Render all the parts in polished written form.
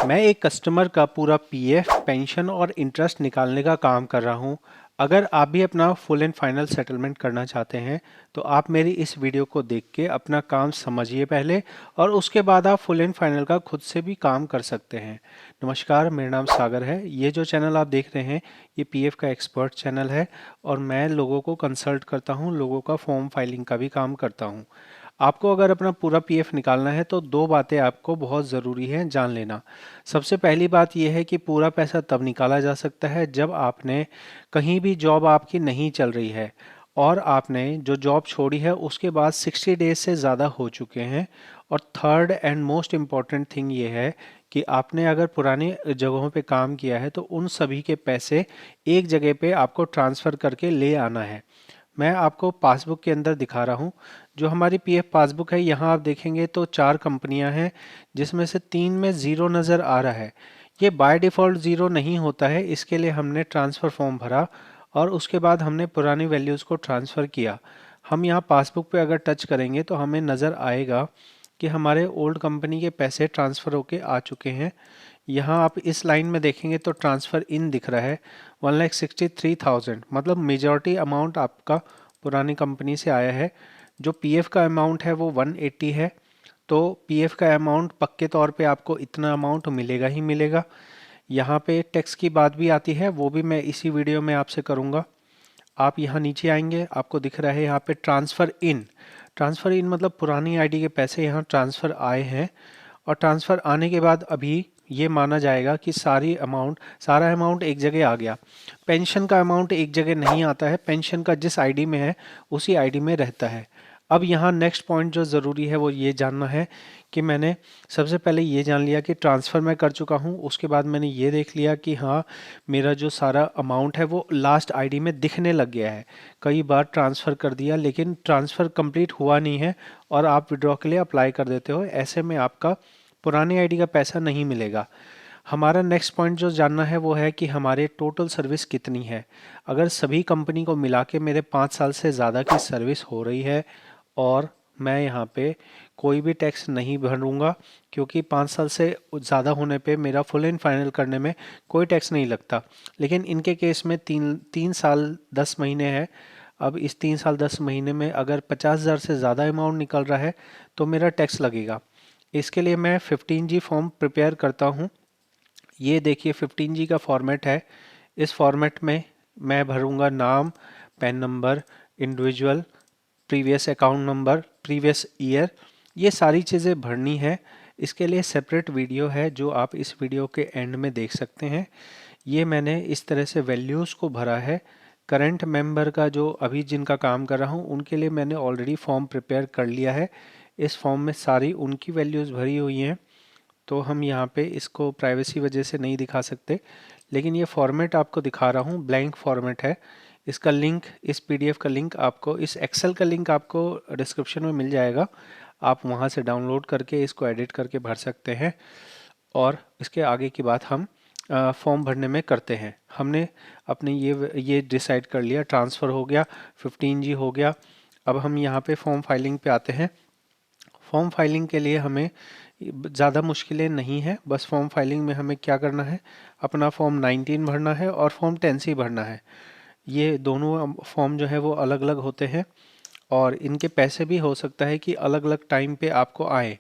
मैं एक कस्टमर का पूरा पीएफ, पेंशन और इंटरेस्ट निकालने का काम कर रहा हूं। अगर आप भी अपना फुल एंड फाइनल सेटलमेंट करना चाहते हैं तो आप मेरी इस वीडियो को देख के अपना काम समझिए पहले, और उसके बाद आप फुल एंड फाइनल का खुद से भी काम कर सकते हैं। नमस्कार, मेरा नाम सागर है। ये जो चैनल आप देख रहे हैं ये पीएफ का एक्सपर्ट चैनल है, और मैं लोगों को कंसल्ट करता हूँ, लोगों का फॉर्म फाइलिंग का भी काम करता हूँ। आपको अगर अपना पूरा पीएफ निकालना है तो दो बातें आपको बहुत ज़रूरी हैं जान लेना। सबसे पहली बात यह है कि पूरा पैसा तब निकाला जा सकता है जब आपने कहीं भी जॉब आपकी नहीं चल रही है, और आपने जो जॉब छोड़ी है उसके बाद 60 डेज से ज़्यादा हो चुके हैं। और third and most important thing ये है कि आपने अगर पुरानी जगहों पे काम किया है तो उन सभी के पैसे एक जगह पे आपको ट्रांसफ़र करके ले आना है। मैं आपको पासबुक के अंदर दिखा रहा हूँ। जो हमारी पीएफ पासबुक है, यहाँ आप देखेंगे तो 4 कंपनियाँ हैं, जिसमें से 3 में ज़ीरो नज़र आ रहा है। ये बाय डिफ़ॉल्ट ज़ीरो नहीं होता है, इसके लिए हमने ट्रांसफ़र फॉर्म भरा और उसके बाद हमने पुरानी वैल्यूज़ को ट्रांसफ़र किया। हम यहाँ पासबुक पे अगर टच करेंगे तो हमें नज़र आएगा कि हमारे ओल्ड कंपनी के पैसे ट्रांसफ़र होके आ चुके हैं। यहाँ आप इस लाइन में देखेंगे तो ट्रांसफ़र इन दिख रहा है 1,63,000, मतलब मेजॉरिटी अमाउंट आपका पुरानी कंपनी से आया है। जो पीएफ का अमाउंट है वो 180 है, तो पीएफ का अमाउंट पक्के तौर पे आपको इतना अमाउंट मिलेगा ही मिलेगा। यहाँ पे टैक्स की बात भी आती है, वो भी मैं इसी वीडियो में आपसे करूँगा। आप यहाँ नीचे आएंगे, आपको दिख रहा है यहाँ पे ट्रांसफ़र इन। ट्रांसफ़र इन मतलब पुरानी आईडी के पैसे यहाँ ट्रांसफ़र आए हैं, और ट्रांसफ़र आने के बाद अभी ये माना जाएगा कि सारा अमाउंट एक जगह आ गया। पेंशन का अमाउंट एक जगह नहीं आता है, पेंशन का जिस आईडी में है उसी आईडी में रहता है। अब यहाँ नेक्स्ट पॉइंट जो ज़रूरी है वो ये जानना है कि मैंने सबसे पहले ये जान लिया कि ट्रांसफ़र मैं कर चुका हूँ। उसके बाद मैंने ये देख लिया कि हाँ, मेरा जो सारा अमाउंट है वो लास्ट आईडी में दिखने लग गया है। कई बार ट्रांसफ़र कर दिया लेकिन ट्रांसफ़र कंप्लीट हुआ नहीं है, और आप विड्रॉ के लिए अप्लाई कर देते हो। ऐसे में आपका पुरानी आईडी का पैसा नहीं मिलेगा। हमारा नेक्स्ट पॉइंट जो जानना है वो है कि हमारे टोटल सर्विस कितनी है। अगर सभी कंपनी को मिला के मेरे 5 साल से ज़्यादा की सर्विस हो रही है, और मैं यहाँ पे कोई भी टैक्स नहीं भरूंगा, क्योंकि 5 साल से ज़्यादा होने पे मेरा फुल एंड फाइनल करने में कोई टैक्स नहीं लगता। लेकिन इनके केस में तीन तीन साल 10 महीने है। अब इस 3 साल 10 महीने में अगर 50,000 से ज़्यादा अमाउंट निकल रहा है तो मेरा टैक्स लगेगा। इसके लिए मैं 15G फॉर्म प्रिपेयर करता हूँ। ये देखिए 15G का फॉर्मेट है। इस फॉर्मेट में मैं भरूंगा नाम, pan number, individual, previous account number, previous year, ये सारी चीज़ें भरनी है। इसके लिए सेपरेट वीडियो है जो आप इस वीडियो के एंड में देख सकते हैं। ये मैंने इस तरह से वैल्यूज़ को भरा है। करंट मेंबर का जो अभी जिनका काम कर रहा हूँ उनके लिए मैंने ऑलरेडी फॉर्म प्रिपेयर कर लिया है। इस फॉर्म में सारी उनकी वैल्यूज़ भरी हुई हैं, तो हम यहाँ पे इसको प्राइवेसी वजह से नहीं दिखा सकते। लेकिन ये फॉर्मेट आपको दिखा रहा हूँ, ब्लैंक फॉर्मेट है। इसका लिंक, इस पीडीएफ का लिंक आपको, इस एक्सेल का लिंक आपको डिस्क्रिप्शन में मिल जाएगा। आप वहाँ से डाउनलोड करके इसको एडिट करके भर सकते हैं। और इसके आगे की बात हम फॉर्म भरने में करते हैं। हमने अपने ये डिसाइड कर लिया, ट्रांसफ़र हो गया, 15G हो गया। अब हम यहाँ पे फॉर्म फाइलिंग पे आते हैं। फॉर्म फाइलिंग के लिए हमें ज़्यादा मुश्किलें नहीं हैं। बस फॉर्म फाइलिंग में हमें क्या करना है, अपना फॉर्म 19 भरना है और फॉर्म 10C भरना है। ये दोनों फॉर्म जो है वो अलग अलग होते हैं, और इनके पैसे भी हो सकता है कि अलग अलग टाइम पे आपको आए।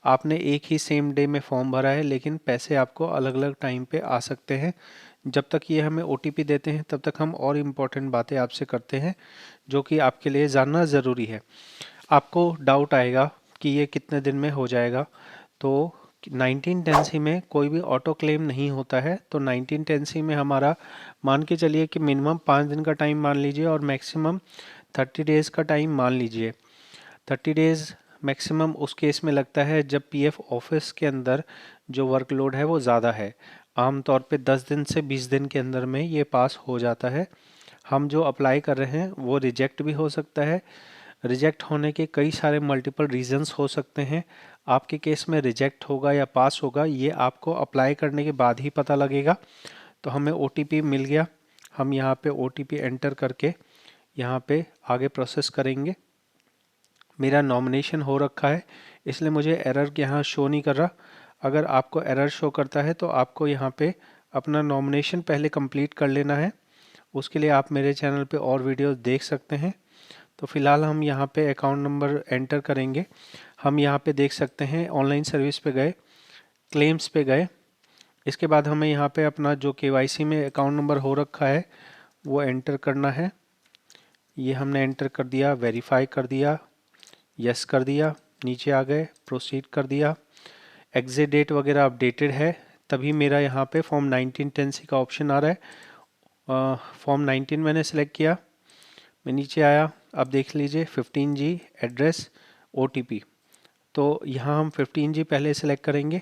आपने एक ही सेम डे में फॉर्म भरा है लेकिन पैसे आपको अलग अलग टाइम पे आ सकते हैं। जब तक ये हमें ओटीपी देते हैं तब तक हम और इम्पोर्टेंट बातें आपसे करते हैं जो कि आपके लिए जानना ज़रूरी है। आपको डाउट आएगा कि ये कितने दिन में हो जाएगा। तो 1910C में कोई भी ऑटो क्लेम नहीं होता है। तो 1910C में हमारा मान के चलिए कि मिनिमम 5 दिन का टाइम मान लीजिए, और मैक्सिमम 30 डेज़ का टाइम मान लीजिए। 30 डेज़ मैक्सिमम उस केस में लगता है जब पीएफ ऑफिस के अंदर जो वर्कलोड है वो ज़्यादा है। आमतौर पे 10 दिन से 20 दिन के अंदर में ये पास हो जाता है। हम जो अप्लाई कर रहे हैं वो रिजेक्ट भी हो सकता है। रिजेक्ट होने के कई सारे मल्टीपल रीजंस हो सकते हैं। आपके केस में रिजेक्ट होगा या पास होगा ये आपको अप्लाई करने के बाद ही पता लगेगा। तो हमें ओटीपी मिल गया, हम यहाँ पे ओटीपी एंटर करके यहाँ पे आगे प्रोसेस करेंगे। मेरा नॉमिनेशन हो रखा है इसलिए मुझे एरर यहाँ शो नहीं कर रहा। अगर आपको एरर शो करता है तो आपको यहाँ पे अपना नॉमिनेशन पहले कंप्लीट कर लेना है। उसके लिए आप मेरे चैनल पे और वीडियोस देख सकते हैं। तो फिलहाल हम यहाँ पे अकाउंट नंबर एंटर करेंगे। हम यहाँ पे देख सकते हैं ऑनलाइन सर्विस पे गए, क्लेम्स पे गए। इसके बाद हमें यहाँ पे अपना जो केवाईसी में अकाउंट नंबर हो रखा है वो एंटर करना है। ये हमने एंटर कर दिया, वेरीफाई कर दिया, यस कर दिया, नीचे आ गए, प्रोसीड कर दिया। एग्जिट डेट वगैरह अपडेटेड है, तभी मेरा यहाँ पे फॉर्म 1910C का ऑप्शन आ रहा है। फॉर्म 19 मैंने सेलेक्ट किया, मैं नीचे आया, अब देख लीजिए 15G एड्रेस OTP। तो यहाँ हम 15G पहले सेलेक्ट करेंगे।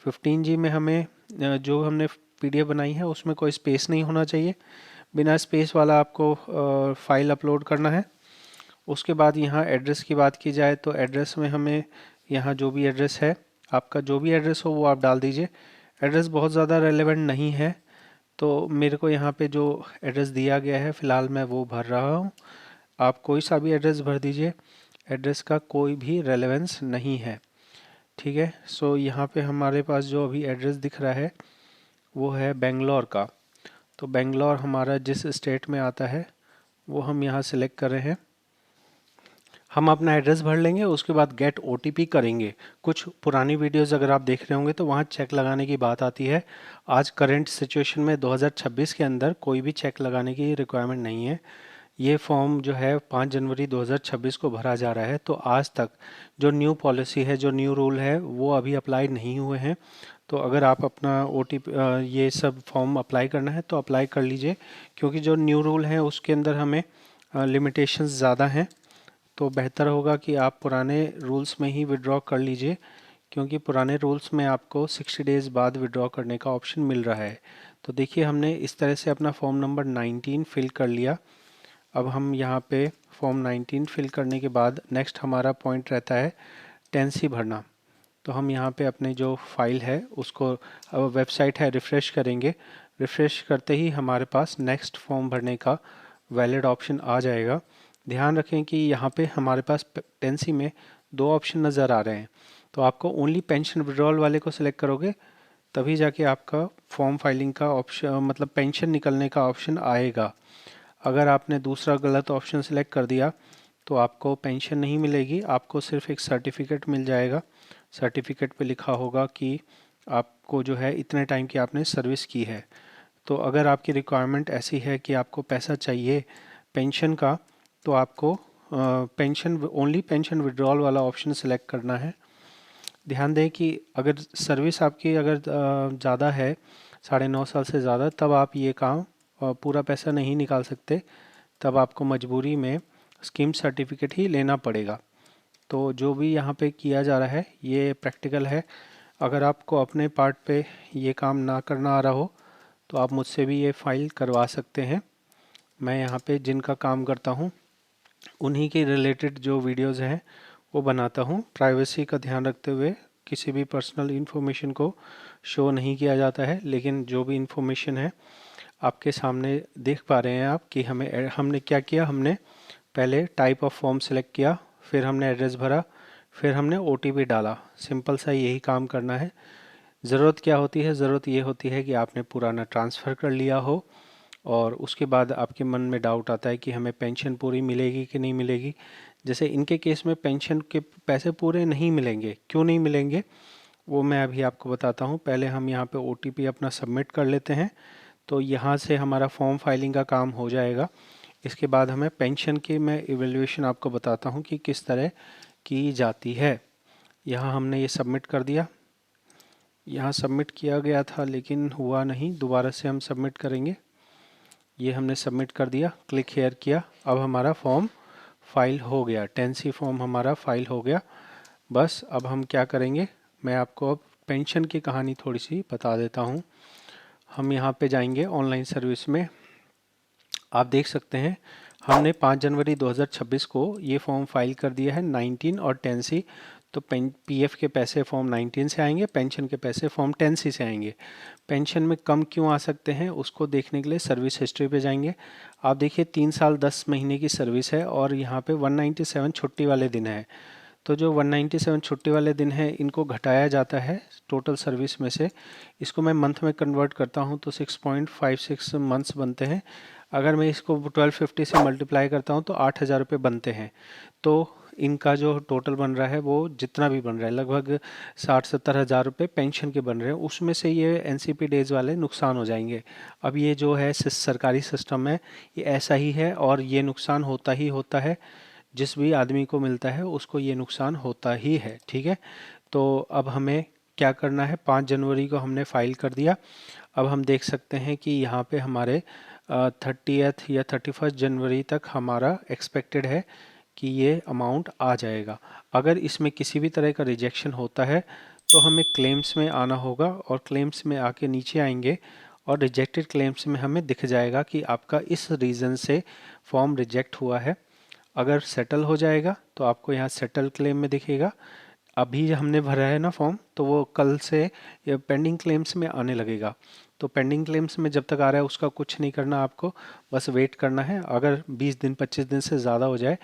15G में हमें जो हमने PDF बनाई है उसमें कोई स्पेस नहीं होना चाहिए, बिना स्पेस वाला आपको फाइल अपलोड करना है। उसके बाद यहाँ एड्रेस की बात की जाए तो एड्रेस में हमें यहाँ जो भी एड्रेस है, आपका जो भी एड्रेस हो वो आप डाल दीजिए। एड्रेस बहुत ज़्यादा रेलेवेंट नहीं है, तो मेरे को यहाँ पे जो एड्रेस दिया गया है फ़िलहाल मैं वो भर रहा हूँ। आप कोई सा भी एड्रेस भर दीजिए, एड्रेस का कोई भी रेलेवेंस नहीं है। ठीक है, सो यहाँ पे हमारे पास जो अभी एड्रेस दिख रहा है वो है बेंगलोर का। तो बेंगलोर हमारा जिस स्टेट में आता है वो हम यहाँ सिलेक्ट कर रहे हैं। हम अपना एड्रेस भर लेंगे, उसके बाद गेट OTP करेंगे। कुछ पुरानी वीडियोस अगर आप देख रहे होंगे तो वहाँ चेक लगाने की बात आती है। आज करंट सिचुएशन में 2026 के अंदर कोई भी चेक लगाने की रिक्वायरमेंट नहीं है। ये फॉर्म जो है 5 जनवरी 2026 को भरा जा रहा है, तो आज तक जो न्यू पॉलिसी है, जो न्यू रूल है वो अभी अप्लाई नहीं हुए हैं। तो अगर आप अपना OTP ये सब फॉर्म अप्लाई करना है तो अप्लाई कर लीजिए, क्योंकि जो न्यू रूल है उसके अंदर हमें लिमिटेशंस ज़्यादा हैं। तो बेहतर होगा कि आप पुराने रूल्स में ही विड्रॉ कर लीजिए, क्योंकि पुराने रूल्स में आपको 60 डेज़ बाद विड्रॉ करने का ऑप्शन मिल रहा है। तो देखिए हमने इस तरह से अपना फॉर्म नंबर 19 फिल कर लिया। अब हम यहाँ पे फॉर्म 19 फिल करने के बाद नेक्स्ट हमारा पॉइंट रहता है 10C भरना। तो हम यहाँ पे अपने जो फाइल है उसको, अब वेबसाइट है, रिफ़्रेश करेंगे। रिफ़्रेश करते ही हमारे पास नेक्स्ट फॉर्म भरने का वैलिड ऑप्शन आ जाएगा। ध्यान रखें कि यहाँ पे हमारे पास 10C में 2 ऑप्शन नज़र आ रहे हैं, तो आपको ओनली पेंशन विड्रॉल वाले को सिलेक्ट करोगे तभी जाके आपका फॉर्म फाइलिंग का ऑप्शन, मतलब पेंशन निकलने का ऑप्शन आएगा। अगर आपने दूसरा गलत ऑप्शन सेलेक्ट कर दिया तो आपको पेंशन नहीं मिलेगी, आपको सिर्फ एक सर्टिफिकेट मिल जाएगा। सर्टिफिकेट पे लिखा होगा कि आपको जो है इतने टाइम की आपने सर्विस की है। तो अगर आपकी रिक्वायरमेंट ऐसी है कि आपको पैसा चाहिए पेंशन का, तो आपको पेंशन ओनली पेंशन विड्रॉल वाला ऑप्शन सेलेक्ट करना है। ध्यान दें कि अगर सर्विस आपकी अगर ज़्यादा है, 9.5 साल से ज़्यादा, तब आप ये काम पूरा पैसा नहीं निकाल सकते, तब आपको मजबूरी में स्कीम सर्टिफिकेट ही लेना पड़ेगा। तो जो भी यहाँ पे किया जा रहा है ये प्रैक्टिकल है। अगर आपको अपने पार्ट पे ये काम ना करना आ रहा हो तो आप मुझसे भी ये फाइल करवा सकते हैं। मैं यहाँ पे जिनका काम करता हूँ उन्हीं के रिलेटेड जो वीडियोज़ हैं वो बनाता हूँ। प्राइवेसी का ध्यान रखते हुए किसी भी पर्सनल इन्फॉर्मेशन को शो नहीं किया जाता है, लेकिन जो भी इन्फॉर्मेशन है आपके सामने देख पा रहे हैं आप कि हमने क्या किया। हमने पहले टाइप ऑफ फॉर्म सेलेक्ट किया, फिर हमने एड्रेस भरा, फिर हमने OTP डाला। सिंपल सा यही काम करना है। ज़रूरत क्या होती है? ज़रूरत ये होती है कि आपने पुराना ट्रांसफ़र कर लिया हो और उसके बाद आपके मन में डाउट आता है कि हमें पेंशन पूरी मिलेगी कि नहीं मिलेगी। जैसे इनके केस में पेंशन के पैसे पूरे नहीं मिलेंगे। क्यों नहीं मिलेंगे वो मैं अभी आपको बताता हूँ। पहले हम यहाँ पे OTP अपना सबमिट कर लेते हैं, तो यहाँ से हमारा फॉर्म फाइलिंग का काम हो जाएगा। इसके बाद हमें पेंशन की मैं इवैल्यूएशन आपको बताता हूँ कि किस तरह की जाती है। यहाँ हमने ये सबमिट कर दिया, यहाँ सबमिट किया गया था लेकिन हुआ नहीं, दोबारा से हम सबमिट करेंगे। ये हमने सबमिट कर दिया, क्लिक हेयर किया, अब हमारा फॉर्म फाइल हो गया। 10C फॉर्म हमारा फाइल हो गया। बस अब हम क्या करेंगे, मैं आपको अब पेंशन की कहानी थोड़ी सी बता देता हूँ। हम यहाँ पे जाएंगे ऑनलाइन सर्विस में। आप देख सकते हैं हमने 5 जनवरी 2026 को ये फॉर्म फाइल कर दिया है 19 और 10C। तो PF के पैसे फॉर्म 19 से आएंगे, पेंशन के पैसे फॉर्म 10C से आएंगे। पेंशन में कम क्यों आ सकते हैं उसको देखने के लिए सर्विस हिस्ट्री पे जाएंगे। आप देखिए 3 साल 10 महीने की सर्विस है और यहाँ पे 197 छुट्टी वाले दिन है। तो जो 197 छुट्टी वाले दिन हैं इनको घटाया जाता है टोटल सर्विस में से। इसको मैं मंथ में कन्वर्ट करता हूँ तो 6.56 मंथ्स बनते हैं। अगर मैं इसको 1250 से मल्टीप्लाई करता हूँ तो 8,000 रुपये बनते हैं। तो इनका जो टोटल बन रहा है वो जितना भी बन रहा है लगभग 60-70 हज़ार रुपये पेंशन के बन रहे हैं, उसमें से ये एनसीपी डेज वाले नुकसान हो जाएंगे। अब ये जो है सरकारी सिस्टम है ये ऐसा ही है और ये नुकसान होता ही होता है। जिस भी आदमी को मिलता है उसको ये नुकसान होता ही है, ठीक है। तो अब हमें क्या करना है, 5 जनवरी को हमने फाइल कर दिया। अब हम देख सकते हैं कि यहाँ पे हमारे 30th या 31st जनवरी तक हमारा एक्सपेक्टेड है कि ये अमाउंट आ जाएगा। अगर इसमें किसी भी तरह का रिजेक्शन होता है तो हमें क्लेम्स में आना होगा और क्लेम्स में आके नीचे आएंगे और रिजेक्टेड क्लेम्स में हमें दिख जाएगा कि आपका इस रीज़न से फॉर्म रिजेक्ट हुआ है। अगर सेटल हो जाएगा तो आपको यहाँ सेटल क्लेम में दिखेगा। अभी हमने भरा है ना फॉर्म तो वो कल से पेंडिंग क्लेम्स में आने लगेगा। तो पेंडिंग क्लेम्स में जब तक आ रहा है उसका कुछ नहीं करना, आपको बस वेट करना है। अगर 20 दिन 25 दिन से ज़्यादा हो जाए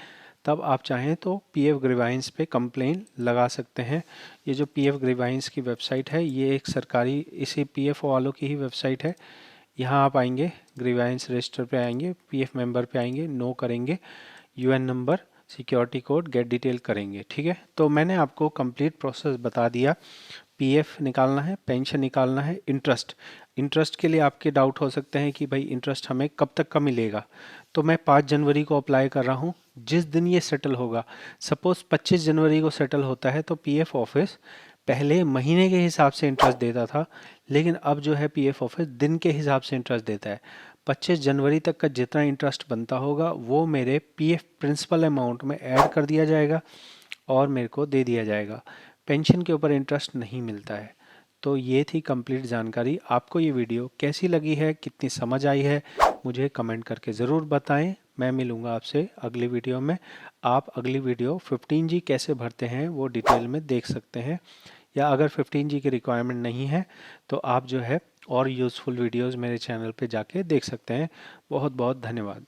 तब आप चाहें तो पीएफ ग्रीवाइंस पे कंप्लेन लगा सकते हैं। ये जो पीएफ ग्रीवाइंस की वेबसाइट है ये एक सरकारी इसी पीएफ वालों की ही वेबसाइट है। यहाँ आप आएंगे ग्रीवाइंस रजिस्टर पे आएंगे, पीएफ मेंबर पे आएंगे, नो करेंगे, UN number, security code, gate detail करेंगे, ठीक है। तो मैंने आपको कंप्लीट प्रोसेस बता दिया। पीएफ निकालना है, पेंशन निकालना है, इंटरेस्ट के लिए आपके डाउट हो सकते हैं कि भाई इंटरेस्ट हमें कब तक का मिलेगा। तो मैं 5 जनवरी को अप्लाई कर रहा हूँ। जिस दिन ये सेटल होगा, सपोज 25 जनवरी को सेटल होता है तो पीएफ ऑफिस पहले महीने के हिसाब से इंटरेस्ट देता था, लेकिन अब जो है पीएफ ऑफिस दिन के हिसाब से इंटरेस्ट देता है। 25 जनवरी तक का जितना इंटरेस्ट बनता होगा वो मेरे पीएफ प्रिंसिपल अमाउंट में ऐड कर दिया जाएगा और मेरे को दे दिया जाएगा। पेंशन के ऊपर इंटरेस्ट नहीं मिलता है। तो ये थी कंप्लीट जानकारी। आपको ये वीडियो कैसी लगी है, कितनी समझ आई है, मुझे कमेंट करके ज़रूर बताएं। मैं मिलूँगा आपसे अगली वीडियो में। आप अगली वीडियो 15G कैसे भरते हैं वो डिटेल में देख सकते हैं, या अगर 15G की रिक्वायरमेंट नहीं है तो आप जो है और यूज़फुल वीडियोस मेरे चैनल पे जाके देख सकते हैं। बहुत बहुत धन्यवाद।